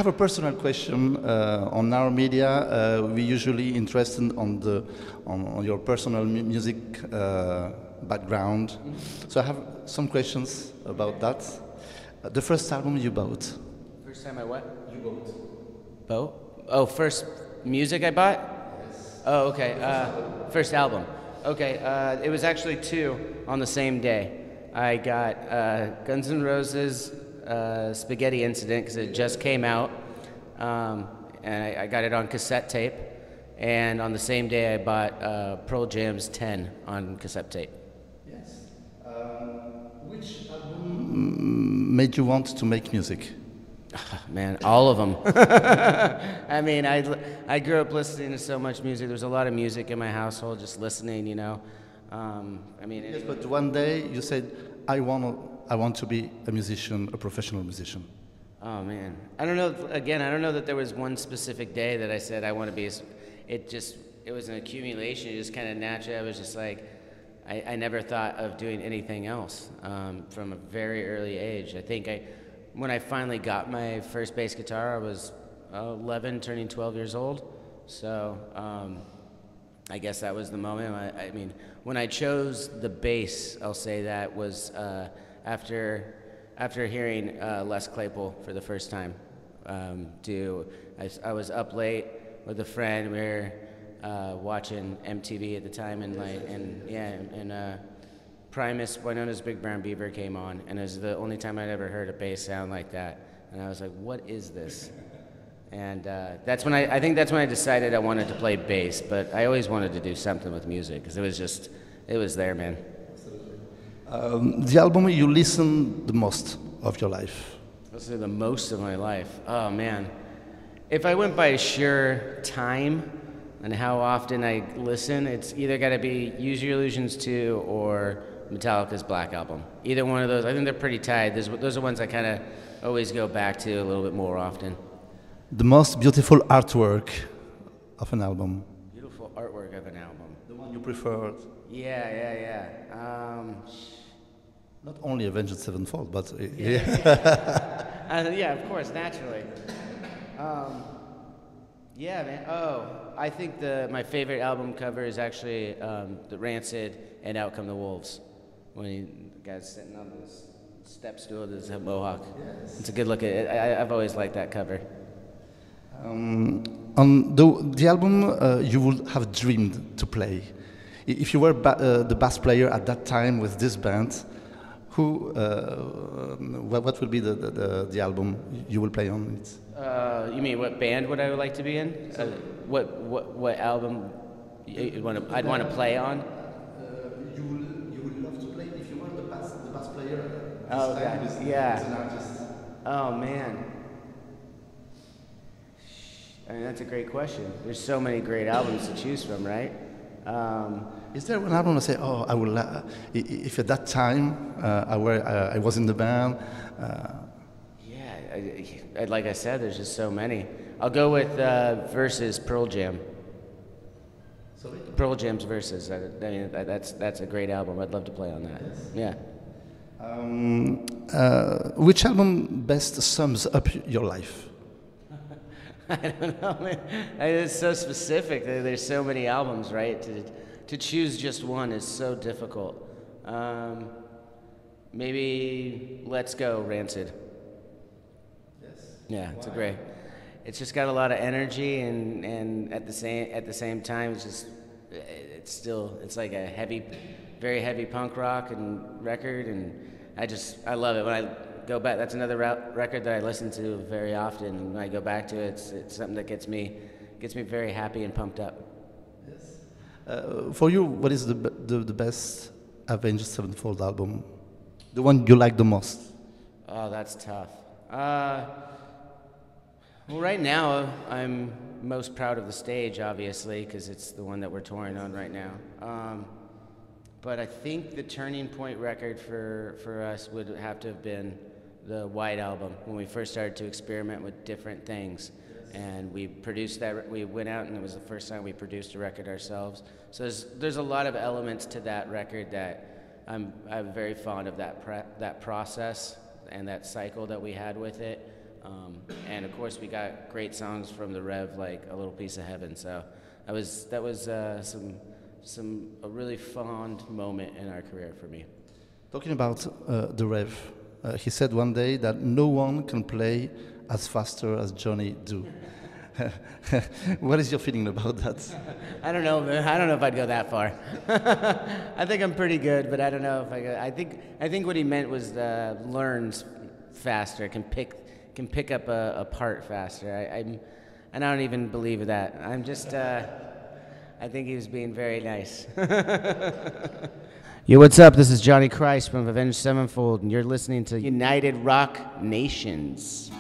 have a personal question. On our media, we usually interested on your personal music background. So I have some questions about that. The first album you bought? First time I what? You bought. Boat? Oh, first music I bought? Yes. Oh, okay. First album. Okay. It was actually two on the same day. I got Guns N' Roses' Spaghetti Incident because it just came out, and I got it on cassette tape. And on the same day, I bought Pearl Jam's 10 on cassette tape. Yes. Which album made you want to make music? Man, all of them. I mean, I grew up listening to so much music. There's a lot of music in my household, just listening, you know. I mean, Yes, but one day you said, I want to be a musician, a professional musician. oh man, I don't know. Again, I don't know that there was one specific day that I said I want to be. It was an accumulation. It just kind of naturally. I was just like, I never thought of doing anything else from a very early age. I think when I finally got my first bass guitar, I was 11, turning 12 years old. So I guess that was the moment. I mean, when I chose the bass, I'll say that was after hearing Les Claypool for the first time. I was up late with a friend. We were watching MTV at the time, and Primus, Winona's Big Brown Beaver came on, and it was the only time I'd ever heard a bass sound like that. And I was like, what is this? And that's when I think that's when I decided I wanted to play bass, but I always wanted to do something with music, because it was there, man. The album you listen the most of your life? Listen to the most of my life. Oh, man. If I went by sheer time and how often I listen, it's either got to be Use Your Illusions 2 or Metallica's Black Album. Either one of those. I think they're pretty tied. Those are ones I kind of always go back to a little bit more often. The most beautiful artwork of an album? Beautiful artwork of an album. The one you preferred? Yeah. Not only Avenged Sevenfold, but... Yeah, of course, naturally. Yeah, man. Oh, I think my favorite album cover is actually the Rancid and Out Come the Wolves. When the guy's sitting on this step stool with his mohawk. Yes. It's a good look at it. I've always liked that cover. On the album you would have dreamed to play. If you were the bass player at that time with this band, what will be the album you will play on it? You mean what band would I like to be in? What album I'd want to play on? You would love to play if you were the bass player. Oh, yeah. As an artist. Oh man. I mean, that's a great question. There's so many great albums to choose from, right? Is there one album to say, oh, I will, if at that time I was in the band? Yeah, like I said, there's just so many. I'll go with Versus Pearl Jam. Sorry? Pearl Jam's Versus. I mean, that's a great album. I'd love to play on that. Yes. Yeah. Which album best sums up your life? I don't know, man. It's so specific. There's so many albums, right? To choose just one is so difficult. Maybe Let's Go, Rancid. Yes. Yeah, it's a great. It's just got a lot of energy, and at the same time, it's like a very heavy punk rock and record, and I love it. When I go back, that's another record that I listen to very often. And when I go back to it, it's something that gets me very happy and pumped up. Yes. For you, what is the best Avenged Sevenfold album? The one you like the most? Oh, that's tough. Well, right now, I'm most proud of The Stage, obviously, because it's the one that we're touring on right now. But I think the turning point record for us would have to have been the White Album, when we first started to experiment with different things. And we produced that, we went out and it was the first time we produced a record ourselves. So there's a lot of elements to that record that I'm very fond of that process and that cycle that we had with it. And of course, we got great songs from the Rev, like "A Little Piece of Heaven." So that was a really fond moment in our career for me. Talking about the Rev, he said one day that no one can play as faster as Johnny do. What is your feeling about that? I don't know. I don't know if I'd go that far. I think I'm pretty good, but I don't know if I go. I think what he meant was learns faster, can pick up a part faster. I don't even believe that. I'm just. I think he was being very nice. Yo, what's up? This is Johnny Christ from Avenged Sevenfold, and you're listening to United Rock Nations.